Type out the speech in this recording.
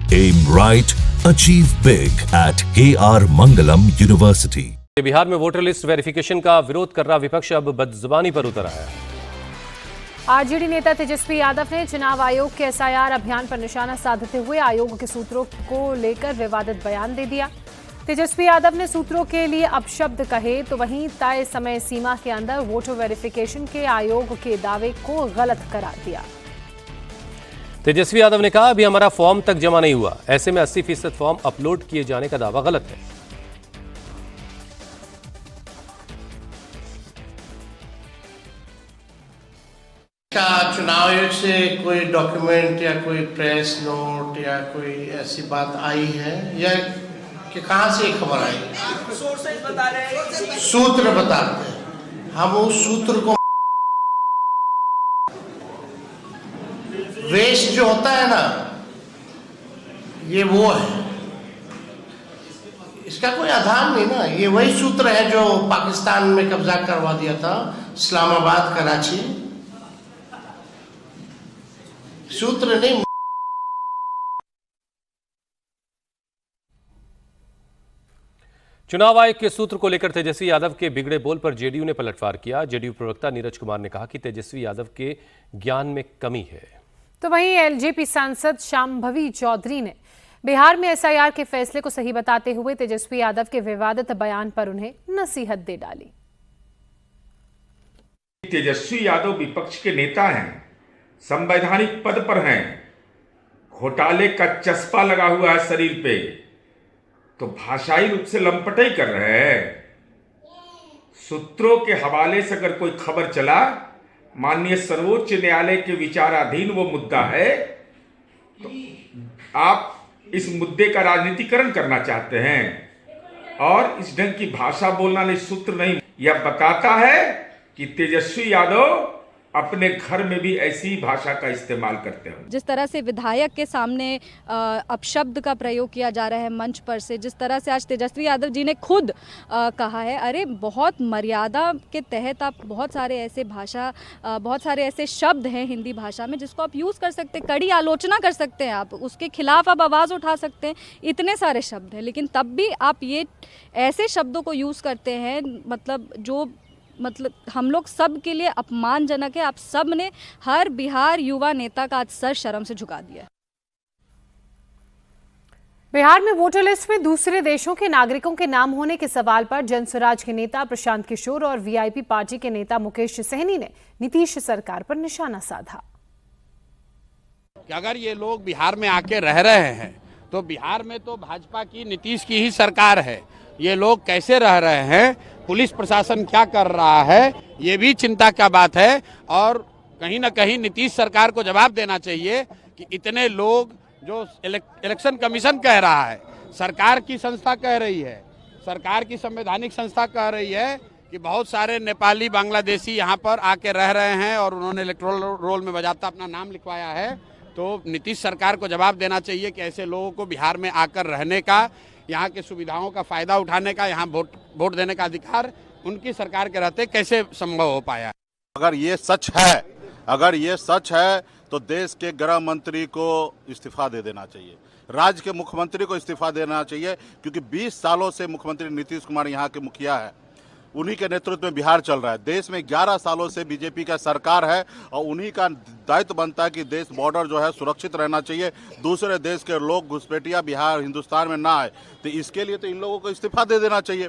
Aim right, achieve big at KR Mangalam University. Bihar में voter list verification का विरोध कर रहा विपक्ष अब बदजुबानी पर उतर आया है। आरजेडी नेता तेजस्वी यादव ने चुनाव आयोग के एसआईआर अभियान पर निशाना साधते हुए आयोग के सूत्रों को लेकर विवादित बयान दे दिया। तेजस्वी यादव ने सूत्रों के लिए अपशब्द कहे तो वहीं तय समय सीमा के अंदर वोटर वेरिफिकेशन के आयोग के दावे को गलत करार दिया। तेजस्वी यादव ने कहा, अभी हमारा फॉर्म तक जमा नहीं हुआ, ऐसे में 80% फॉर्म अपलोड किए जाने का दावा गलत है। क्या चुनाव आयोग से कोई डॉक्यूमेंट या कोई प्रेस नोट या कोई ऐसी बात आई है या कि कहां से खबर आई? सूत्र बताते हैं। हम उस सूत्र को वेस्ट जो होता है ना, ये वो है, इसका कोई आधार नहीं ना। ये वही सूत्र है जो पाकिस्तान में कब्जा करवा दिया था, इस्लामाबाद, कराची। सूत्र नहीं। चुनाव आयोग के सूत्र को लेकर तेजस्वी यादव के बिगड़े बोल पर जेडीयू ने पलटवार किया। जेडीयू प्रवक्ता नीरज कुमार ने कहा कि तेजस्वी यादव के ज्ञान में कमी है। तो वहीं एलजेपी सांसद शांभवी चौधरी ने बिहार में एसआईआर के फैसले को सही बताते हुए तेजस्वी यादव के विवादित बयान पर उन्हें नसीहत दे डाली। तेजस्वी यादव विपक्ष के नेता हैं, संवैधानिक पद पर हैं, घोटाले का चस्पा लगा हुआ है शरीर पे, तो भाषाई रूप से लंपटाई कर रहे हैं। सूत्रों के हवाले से अगर कोई खबर चला, माननीय सर्वोच्च न्यायालय के विचाराधीन वो मुद्दा है, तो आप इस मुद्दे का राजनीतिकरण करना चाहते हैं और इस ढंग की भाषा बोलना नहीं, सूत्र नहीं। यह बताता है कि तेजस्वी यादव अपने घर में भी ऐसी भाषा का इस्तेमाल करते हैं। जिस तरह से विधायक के सामने अपशब्द का प्रयोग किया जा रहा है मंच पर से, जिस तरह से आज तेजस्वी यादव जी ने खुद कहा है, अरे बहुत मर्यादा के तहत आप बहुत सारे ऐसे शब्द हैं हिंदी भाषा में जिसको आप यूज़ कर सकते हैं, कड़ी आलोचना कर सकते हैं, आप उसके खिलाफ आप आवाज़ उठा सकते हैं। इतने सारे शब्द हैं, लेकिन तब भी आप ये ऐसे शब्दों को यूज़ करते हैं मतलब हम लोग सब के लिए अपमानजनक है। आप सब ने हर बिहार युवा नेता का आज सर शर्म से झुका दिया। बिहार में वोटर लिस्ट में दूसरे देशों के नागरिकों के नाम होने के सवाल पर जनसुराज के नेता प्रशांत किशोर और वीआईपी पार्टी के नेता मुकेश सहनी ने नीतीश सरकार पर निशाना साधा कि अगर ये लोग बिहार में आके रह रहे हैं तो बिहार में तो भाजपा की, नीतीश की ही सरकार है। ये लोग कैसे रह रहे हैं, पुलिस प्रशासन क्या कर रहा है, ये भी चिंता का बात है। और कहीं ना कहीं नीतीश सरकार को जवाब देना चाहिए कि इतने लोग, जो इलेक्शन कमीशन कह रहा है, सरकार की संस्था कह रही है, सरकार की संवैधानिक संस्था कह रही है कि बहुत सारे नेपाली, बांग्लादेशी यहाँ पर आके रह रहे हैं और उन्होंने इलेक्टोरल रोल में बजाता अपना नाम लिखवाया है। तो नीतीश सरकार को जवाब देना चाहिए कि ऐसे लोगों को बिहार में आकर रहने का, यहाँ के सुविधाओं का फायदा उठाने का, यहाँ वोट देने का अधिकार उनकी सरकार के रहते कैसे संभव हो पाया। अगर ये सच है तो देश के गृह मंत्री को इस्तीफा दे देना चाहिए, राज्य के मुख्यमंत्री को इस्तीफा देना चाहिए, क्योंकि 20 सालों से मुख्यमंत्री नीतीश कुमार यहाँ के मुखिया है, उन्हीं के नेतृत्व में बिहार चल रहा है। देश में 11 सालों से बीजेपी का सरकार है और उन्हीं का दायित्व बनता है कि देश बॉर्डर जो है सुरक्षित रहना चाहिए, दूसरे देश के लोग घुसपैठिया बिहार, हिंदुस्तान में ना आए। तो इसके लिए तो इन लोगों को इस्तीफा दे देना चाहिए।